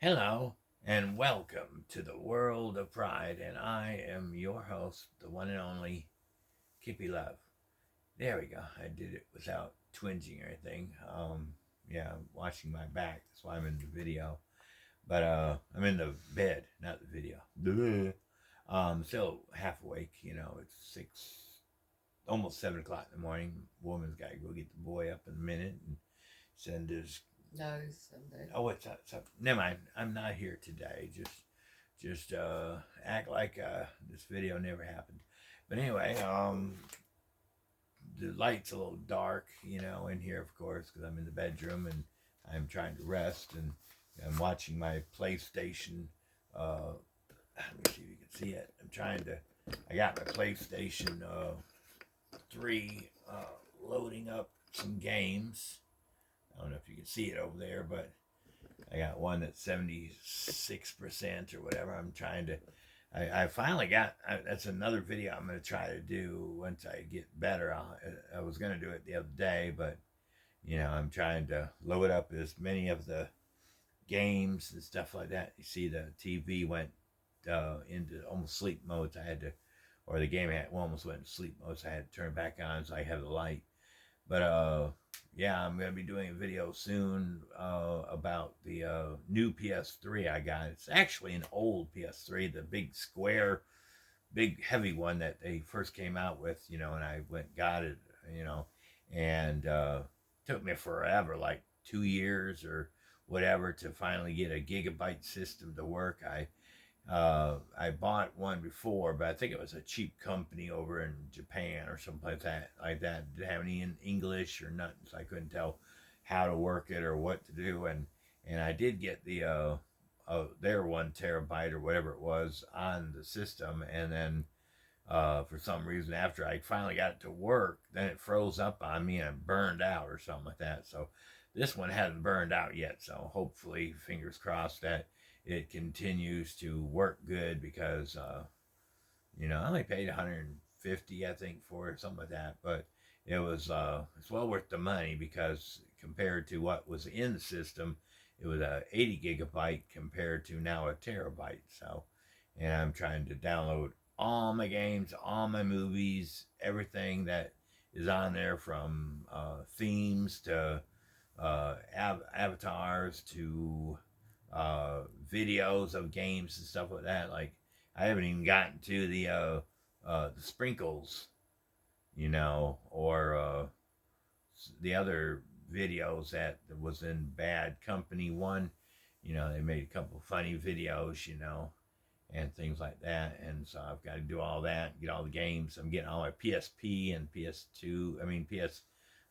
Hello and welcome to the world of pride, and I am your host, the one and only Kippy Love. There we go. I did it without twinging or anything. Yeah, I'm watching my back. That's why I'm in the video. But I'm in the bed, not the video. Duh. Still half awake. It's 6, almost 7 o'clock in the morning. Woman's got to go get the boy up in a minute and send his. No, Sunday. Oh, what's up? Never mind. I'm not here today. Just act like this video never happened. But anyway, the light's a little dark, in here, of course, because I'm in the bedroom and I'm trying to rest and I'm watching my PlayStation. Let me see if you can see it. I got my PlayStation 3 loading up some games. I don't know if you can see it over there, but I got one that's 76% or whatever. I finally got, that's another video I'm going to try to do once I get better. I was going to do it the other day, but, I'm trying to load up as many of the games and stuff like that. You see the TV went into almost sleep mode. So I had to, or the game almost went into sleep mode, so I had to turn it back on so I have the light. But yeah, I'm gonna be doing a video soon about the new PS3 I got. It's actually an old PS3, the big square, big heavy one that they first came out with, and I went and got it, and took me forever, like 2 years or whatever, to finally get a gigabyte system to work. I bought one before, but I think it was a cheap company over in Japan or someplace like that. Didn't have any in English or nothing, so I couldn't tell how to work it or what to do. And I did get the their 1 terabyte or whatever it was on the system, and then for some reason after I finally got it to work, then it froze up on me and it burned out or something like that. So this one hasn't burned out yet, so hopefully, fingers crossed, that it continues to work good because I only paid 150, I think, for it, something like that. But it's well worth the money because compared to what was in the system, it was a 80 gigabyte compared to now a terabyte. So, and I'm trying to download all my games, all my movies, everything that is on there, from themes to avatars to videos of games and stuff like that. Like, I haven't even gotten to the sprinkles, or the other videos that was in Bad Company One. They made a couple funny videos, and things like that. And so I've got to do all that, get all the games. I'm getting all my PSP and PS2. I mean PS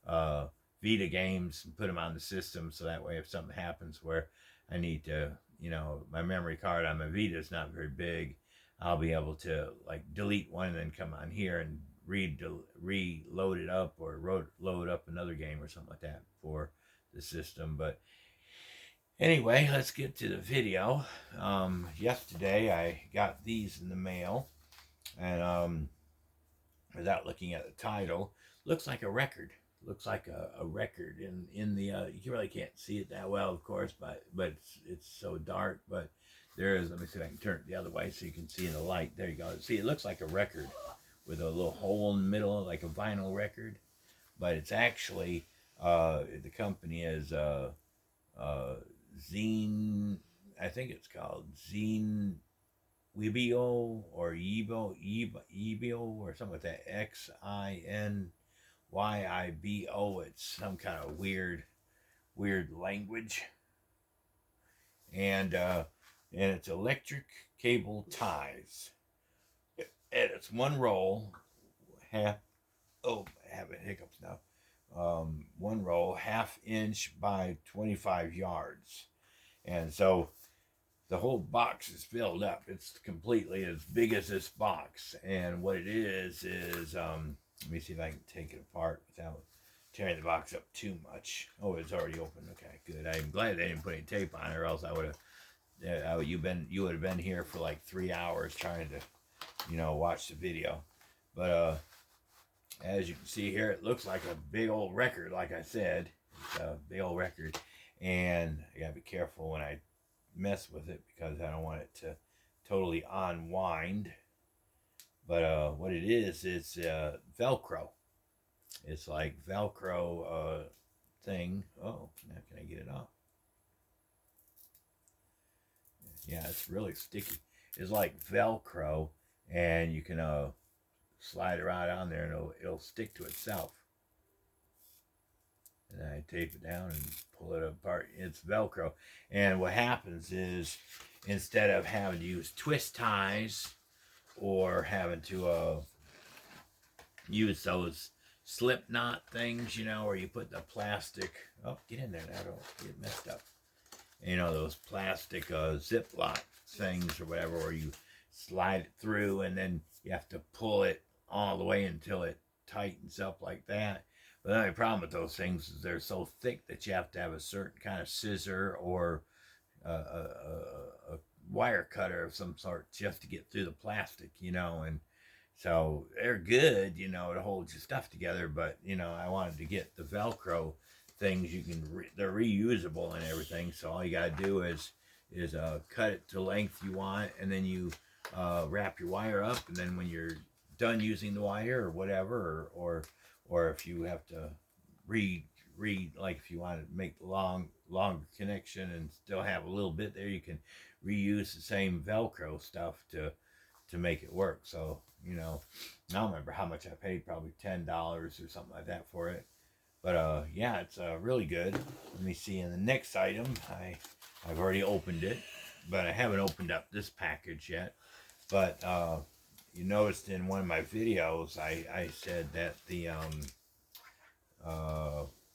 uh, Vita games and put them on the system, so that way if something happens where I need to, my memory card on my Vita is not very big, I'll be able to like delete one and then come on here and reload it up, or load up another game or something like that for the system. But anyway, let's get to the video. Yesterday I got these in the mail, and without looking at the title, looks like a record. Looks like a record in the you really can't see it that well, of course, but it's so dark. But there is. Let me see if I can turn it the other way so you can see in the light. There you go. See, it looks like a record with a little hole in the middle, like a vinyl record, but it's actually the company is Zine. I think it's called Zine Wibio or Yibio or something like that. XINYIBO. It's some kind of weird language, and it's electric cable ties, and it's one roll, half. Oh, I have hiccups now. One roll, 1/2 inch by 25 yards, and so the whole box is filled up. It's completely as big as this box. And what it is, let me see if I can take it apart without tearing the box up too much. Oh, it's already open. Okay, good. I'm glad they didn't put any tape on it, or else I would have, you would have been here for like 3 hours trying to, watch the video. But as you can see here, it looks like a big old record. Like I said, it's a big old record, and I gotta be careful when I mess with it because I don't want it to totally unwind. But what it is, it's Velcro. It's like Velcro thing. Oh, now can I get it off? Yeah, it's really sticky. It's like Velcro, and you can slide it right on there, and it'll stick to itself. And I tape it down and pull it apart. It's Velcro, and what happens is instead of having to use twist ties or having to use those slip knot things, you know, where you put the plastic. Oh, get in there now! Don't get messed up. You know, those plastic Ziploc things or whatever, where you slide it through and then you have to pull it all the way until it tightens up like that. But the only problem with those things is they're so thick that you have to have a certain kind of scissor or a wire cutter of some sort just to get through the plastic, you know. And so they're good, you know, to hold your stuff together. But, you know, I wanted to get the Velcro things. You can they're reusable and everything, so all you got to do is cut it to length you want, and then you wrap your wire up, and then when you're done using the wire or whatever, or if you have to read like if you want to make the longer connection and still have a little bit there, you can reuse the same Velcro stuff to make it work. So, you know, I don't remember how much I paid, probably $10 or something like that for it. But yeah, it's really good. Let me see in the next item. I've already opened it, but I haven't opened up this package yet. But you noticed in one of my videos, I said that the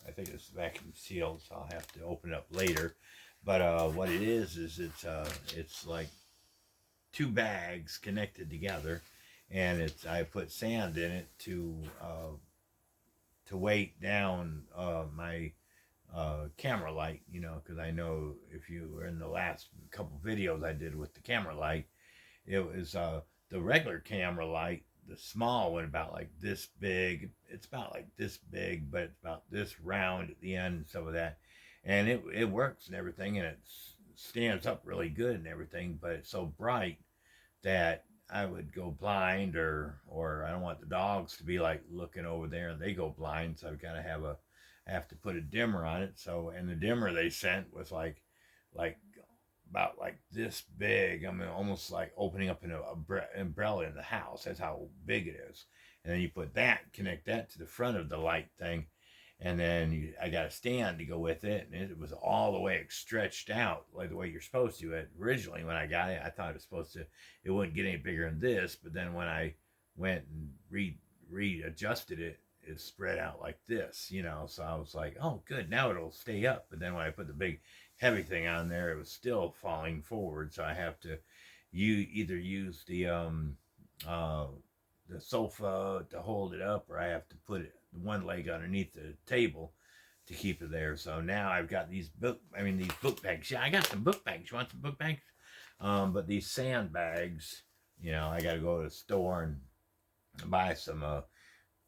I think it's vacuum sealed, so I'll have to open it up later. But what it is it's like two bags connected together, and I put sand in it to weight down my camera light, you know, because I know if you were in the last couple videos I did with the camera light, it was the regular camera light, the small one, about like this big. It's about like this big, but it's about this round at the end and some of that. And it works and everything, and it stands up really good and everything, but it's so bright that I would go blind, or I don't want the dogs to be like looking over there and they go blind, so I've got to have to put a dimmer on it. So, and the dimmer they sent was like about like this big. I mean, almost like opening up an umbrella in the house. That's how big it is. And then you put that, connect that to the front of the light thing, and then I got a stand to go with it, and it was all the way stretched out like the way you're supposed to. Originally, when I got it, I thought it was supposed to, it wouldn't get any bigger than this, but then when I went and readjusted it, it spread out like this, you know. So I was like, oh, good, now it'll stay up. But then when I put the big heavy thing on there, it was still falling forward. So I have to either use the sofa to hold it up, or I have to put one leg underneath the table to keep it there. So now I've got these book bags. Yeah, I got some book bags. You want some book bags? But these sand bags, you know, I got to go to the store and buy some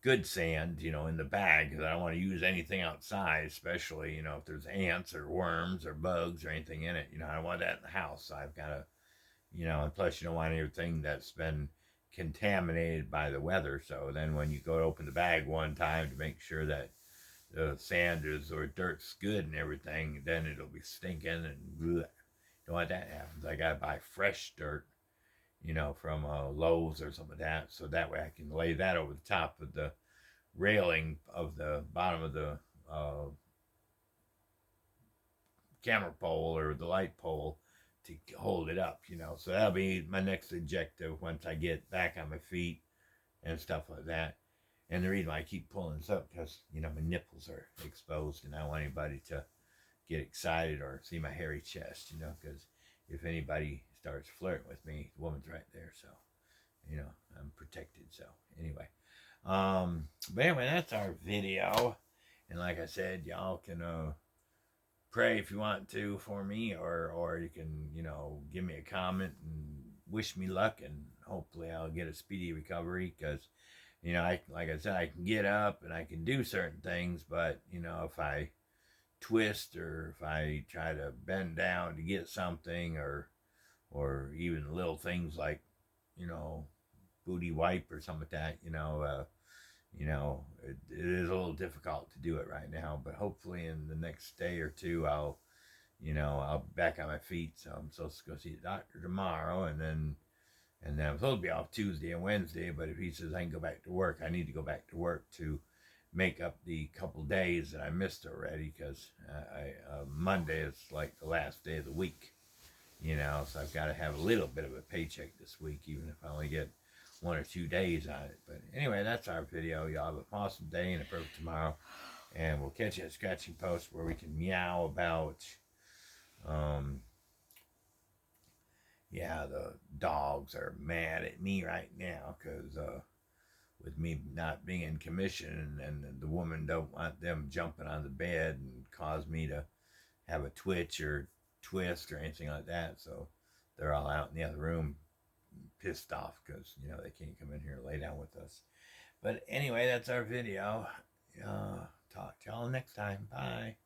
good sand, you know, in the bag, because I don't want to use anything outside, especially, you know, if there's ants or worms or bugs or anything in it. You know, I don't want that in the house. So I've got to, you know, and plus you don't want anything that's been contaminated by the weather. So then when you go to open the bag one time to make sure that the sand is or dirt's good and everything, then it'll be stinking and bleh. Don't want that to happen. I gotta buy fresh dirt, you know, from Lowe's or something like that, so that way I can lay that over the top of the railing of the bottom of the camera pole or the light pole to hold it up, you know. So that'll be my next objective once I get back on my feet and stuff like that. And the reason why I keep pulling this up, because, you know, my nipples are exposed, and I don't want anybody to get excited or see my hairy chest, you know, because if anybody starts flirting with me, the woman's right there. So, you know, I'm protected. So anyway, but anyway, that's our video. And like I said, y'all can pray if you want to for me, or you can, you know, give me a comment and wish me luck, and hopefully I'll get a speedy recovery, because, you know, like I said, I can get up and I can do certain things, but, you know, if I twist, or if I try to bend down to get something, or even little things like, you know, booty wipe or something like that, it is a little difficult to do it right now, but hopefully in the next day or two, I'll be back on my feet. So I'm supposed to go see the doctor tomorrow, and then I'm supposed to be off Tuesday and Wednesday, but if he says I can go back to work, I need to go back to work to make up the couple days that I missed already, because Monday is like the last day of the week, so I've got to have a little bit of a paycheck this week, even if I only get 1 or 2 days on it. But anyway, that's our video. Y'all have an awesome day and a perfect tomorrow, and we'll catch you at Scratching Post, where we can meow about the dogs are mad at me right now, because with me not being in commission, and the woman don't want them jumping on the bed and cause me to have a twitch or twist or anything like that. So they're all out in the other room pissed off because, they can't come in here and lay down with us. But anyway, that's our video. Talk to y'all next time. Bye.